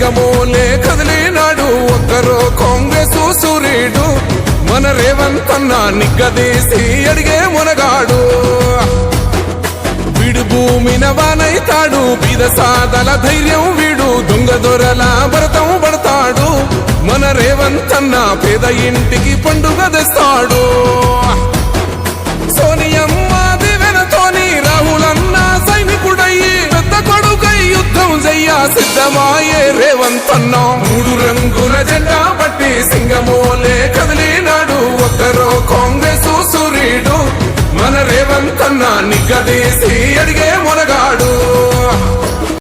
సింగమోలే కదిలినాడు ఒక్కరో కాంగ్రెస్ సూర్యుడు మన రేవంత్ అన్న నిగ్గదీసి అడిగే మునగాడు వీడు భూమిన వానైతాడు బీద సాదల ధైర్యం వీడు దొంగ దొరల భరతం పడతాడు మన రేవంత్ అన్న పేద ఇంటికి పండుగ తెస్తాడు సోనియమ్మ దివెనతోని రాహులన్న సైనికుడయ్యి పెద్ద కొడుకై యుద్ధం చెయ్య సిద్ధమాయే రేవంత్ అన్న మూడు రంగుల జెండా పట్టి సింగమోలే కదిలినాడు ఒక్కరో కాంగ్రెస్ సూర్యుడు మన రేవంత్ అన్న నిగ్గదీసి అడిగే